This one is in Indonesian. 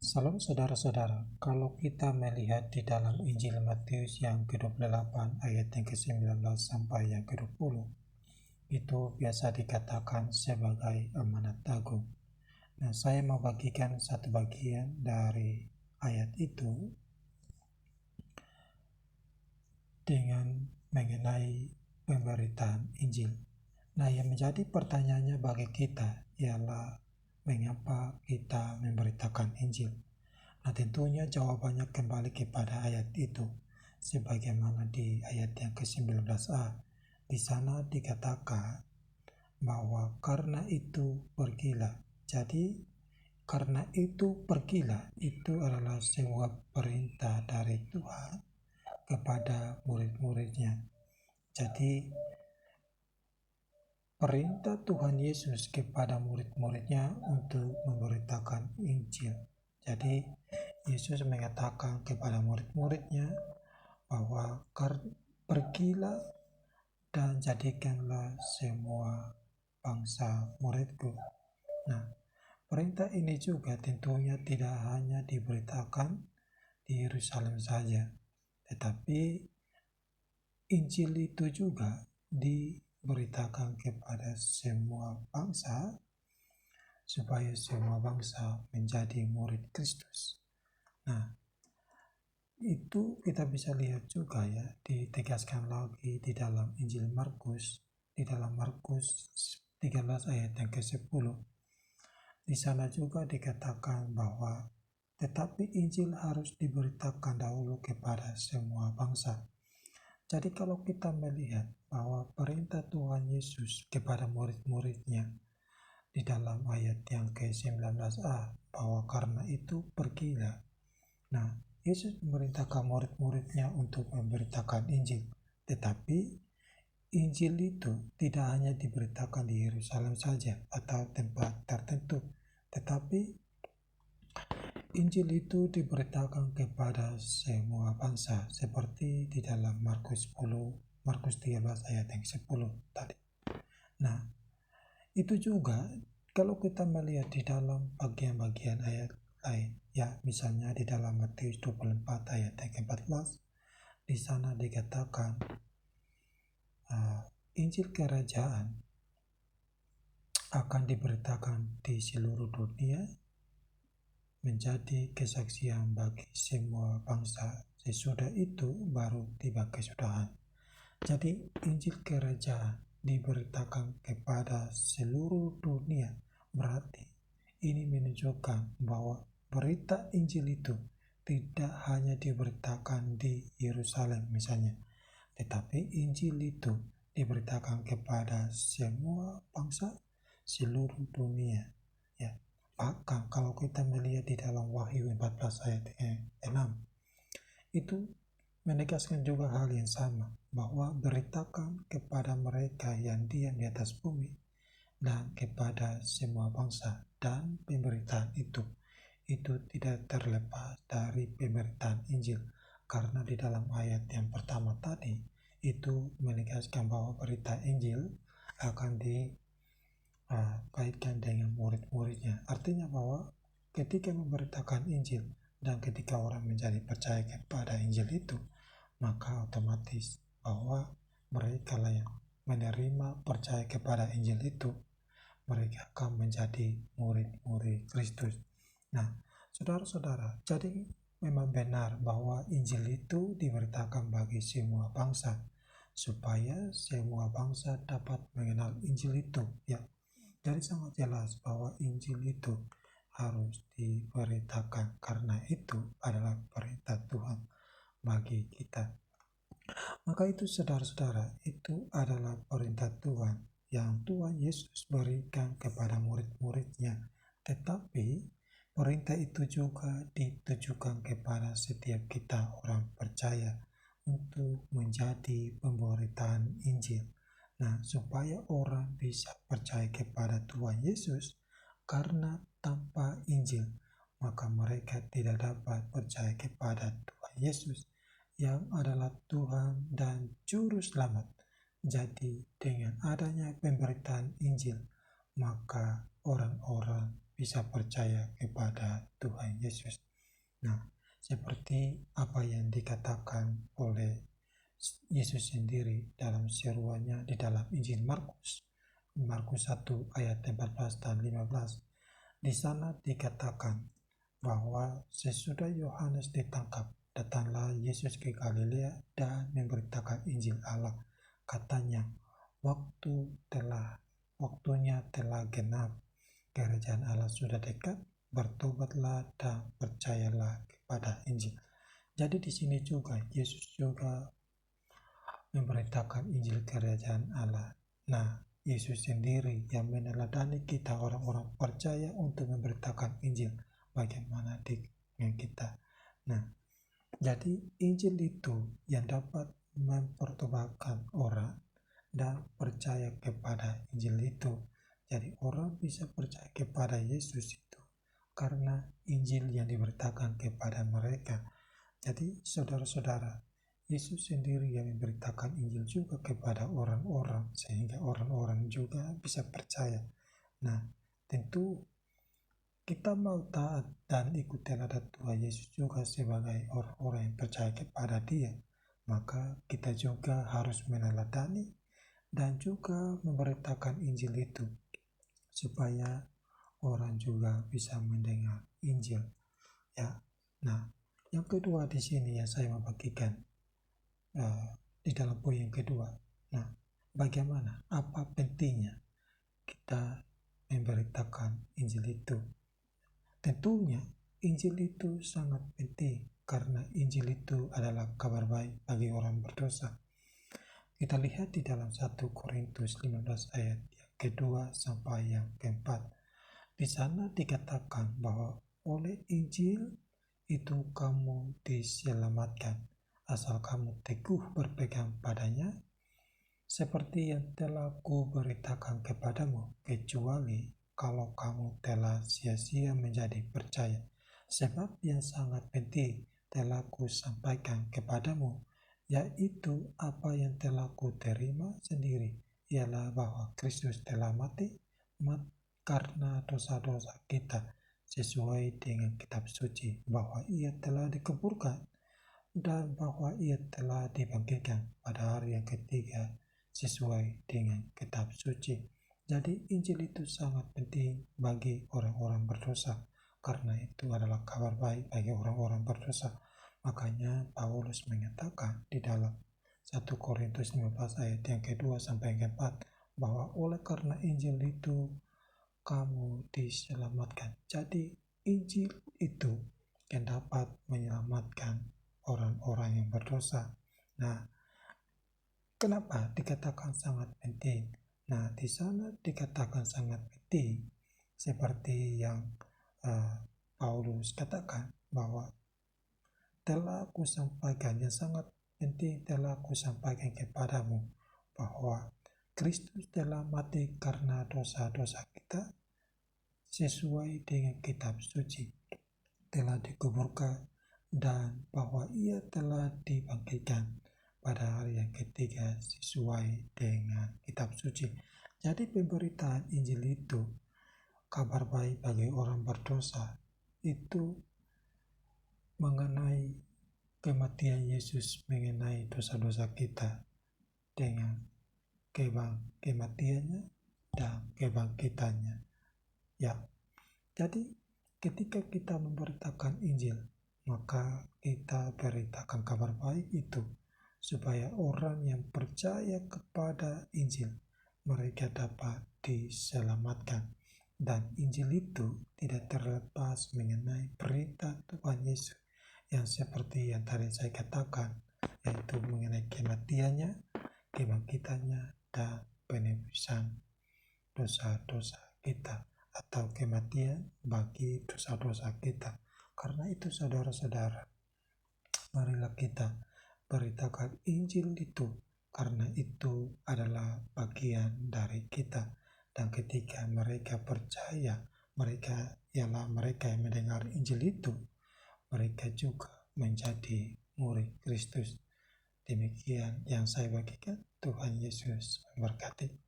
Salam saudara-saudara, kalau kita melihat di dalam Injil Matius yang ke-28 ayat yang ke-19 sampai yang ke-20, itu biasa dikatakan sebagai amanat agung. Nah, saya mau bagikan satu bagian dari ayat itu dengan mengenai pemberitaan Injil. Nah, yang menjadi pertanyaannya bagi kita ialah mengapa kita memberitakan Injil? Nah, tentunya jawabannya kembali kepada ayat itu. Sebagaimana di ayat yang ke-19a, di sana dikatakan bahwa karena itu pergilah. Jadi, karena itu pergilah, itu adalah sebuah perintah dari Tuhan kepada murid-muridnya. Jadi, perintah Tuhan Yesus kepada murid-muridnya untuk memberitakan Injil. Jadi, Yesus mengatakan kepada murid-muridnya bahwa pergilah dan jadikanlah semua bangsa muridku. Nah, perintah ini juga tentunya tidak hanya diberitakan di Yerusalem saja, tetapi Injil itu juga diberitakan kepada semua bangsa supaya semua bangsa menjadi murid Kristus. Nah, itu kita bisa lihat juga ya, ditegaskan lagi di dalam Injil Markus, di dalam Markus 13 ayat yang ke-10. Di sana juga dikatakan bahwa tetapi Injil harus diberitakan dahulu kepada semua bangsa. Jadi kalau kita melihat bahwa perintah Tuhan Yesus kepada murid-muridnya di dalam ayat yang ke-19a, bahwa karena itu pergilah. Nah, Yesus memerintahkan murid-muridnya untuk memberitakan Injil. Tetapi Injil itu tidak hanya diberitakan di Yerusalem saja atau tempat tertentu, tetapi Injil itu diberitakan kepada semua bangsa seperti di dalam Markus 13 ayat yang 10 tadi. Nah, itu juga kalau kita melihat di dalam bagian-bagian ayat lain, ya misalnya di dalam Matius 24 ayat yang ke-14, di sana dikatakan Injil kerajaan akan diberitakan di seluruh dunia menjadi kesaksian bagi semua bangsa. Sesudah itu baru tiba kesudahan. Jadi Injil kerajaan diberitakan kepada seluruh dunia, berarti ini menunjukkan bahwa berita Injil itu tidak hanya diberitakan di Yerusalem misalnya, tetapi Injil itu diberitakan kepada semua bangsa seluruh dunia. Ya, bahkan kalau kita melihat di dalam Wahyu 14 ayat 6, itu menegaskan juga hal yang sama, bahwa beritakan kepada mereka yang diam di atas bumi dan kepada semua bangsa. Dan pemberitaan itu tidak terlepas dari pemberitaan Injil, karena di dalam ayat yang pertama tadi itu menegaskan bahwa berita Injil akan dikaitkan dengan murid-muridnya. Artinya bahwa ketika memberitakan Injil dan ketika orang menjadi percaya kepada Injil itu, maka otomatis bahwa mereka lah yang menerima percaya kepada Injil itu, mereka akan menjadi murid-murid Kristus. Nah, saudara-saudara, jadi memang benar bahwa Injil itu diberitakan bagi semua bangsa, supaya semua bangsa dapat mengenal Injil itu. Ya, jadi sangat jelas bahwa Injil itu harus diberitakan, karena itu adalah perintah Tuhan bagi kita. Maka itu saudara-saudara, itu adalah perintah Tuhan yang Tuhan Yesus berikan kepada murid-muridnya. Tetapi perintah itu juga ditujukan kepada setiap kita orang percaya untuk menjadi pemberitaan Injil. Nah, supaya orang bisa percaya kepada Tuhan Yesus, karena tanpa Injil maka mereka tidak dapat percaya kepada Tuhan Yesus yang adalah Tuhan dan Juru Selamat. Jadi dengan adanya pemberitaan Injil, maka orang-orang bisa percaya kepada Tuhan Yesus. Nah, seperti apa yang dikatakan oleh Yesus sendiri dalam seruannya di dalam Injil Markus, Markus 1 ayat 14 dan 15. Di sana dikatakan bahwa sesudah Yohanes ditangkap, datanglah Yesus ke Galilea dan memberitakan Injil Allah. Katanya, waktunya telah genap, kerajaan Allah sudah dekat, bertobatlah dan percayalah kepada Injil. Jadi di sini juga Yesus juga memberitakan Injil kerajaan Allah. Nah, Yesus sendiri yang meneladani kita orang-orang percaya untuk memberitakan Injil bagaimana dengan kita. Nah, jadi Injil itu yang dapat mempertobatkan orang dan percaya kepada Injil itu. Jadi orang bisa percaya kepada Yesus itu karena Injil yang diberitakan kepada mereka. Jadi saudara-saudara, Yesus sendiri yang memberitakan Injil juga kepada orang-orang sehingga orang-orang juga bisa percaya. Nah, tentu kita mau taat dan ikut teladan Tuhan Yesus juga sebagai orang-orang yang percaya kepada Dia. Maka kita juga harus meneladani dan juga memberitakan Injil itu supaya orang juga bisa mendengar Injil. Ya. Nah, yang kedua di sini yang saya mau bagikan di dalam poin yang kedua. Nah, bagaimana? Apa pentingnya kita memberitakan Injil itu? Tentunya Injil itu sangat penting karena Injil itu adalah kabar baik bagi orang berdosa. Kita lihat di dalam 1 Korintus 15 ayat yang kedua sampai yang keempat. Di sana dikatakan bahwa oleh Injil itu kamu diselamatkan, asal kamu teguh berpegang padanya, seperti yang telah kuberitakan kepadamu, kecuali kalau kamu telah sia-sia menjadi percaya. Sebab yang sangat penting telah kusampaikan kepadamu, yaitu apa yang telah kuterima sendiri, ialah bahwa Kristus telah mati karena dosa-dosa kita, sesuai dengan kitab suci, bahwa ia telah dikuburkan dan bahwa ia telah dibangkitkan pada hari yang ketiga sesuai dengan kitab suci. Jadi Injil itu sangat penting bagi orang-orang berdosa karena itu adalah kabar baik bagi orang-orang berdosa. Makanya Paulus mengatakan di dalam 1 Korintus 15 ayat yang kedua sampai yang keempat bahwa oleh karena Injil itu kamu diselamatkan. Jadi Injil itu yang dapat menyelamatkan orang-orang yang berdosa. Nah, kenapa dikatakan sangat penting? Nah, di sana dikatakan sangat penting seperti yang Paulus katakan bahwa telah kusampaikan, yang sangat penting telah kusampaikan kepadamu bahwa Kristus telah mati karena dosa-dosa kita sesuai dengan kitab suci, telah dikuburkan, dan bahwa ia telah dibangkitkan pada hari yang ketiga sesuai dengan kitab suci. Jadi pemberitaan Injil itu, kabar baik bagi orang berdosa, itu mengenai kematian Yesus, mengenai dosa-dosa kita dengan kematiannya dan kebangkitannya. Ya, jadi ketika kita memberitakan Injil, maka kita beritakan kabar baik itu supaya orang yang percaya kepada Injil mereka dapat diselamatkan. Dan Injil itu tidak terlepas mengenai perintah Tuhan Yesus yang seperti yang tadi saya katakan, yaitu mengenai kematiannya, kebangkitannya, dan penebusan dosa-dosa kita atau kematian bagi dosa-dosa kita. Karena itu saudara-saudara, marilah kita beritakan Injil itu, karena itu adalah bagian dari kita. Dan ketika mereka percaya, mereka yang mendengar Injil itu, mereka juga menjadi murid Kristus. Demikian yang saya bagikan. Tuhan Yesus memberkati.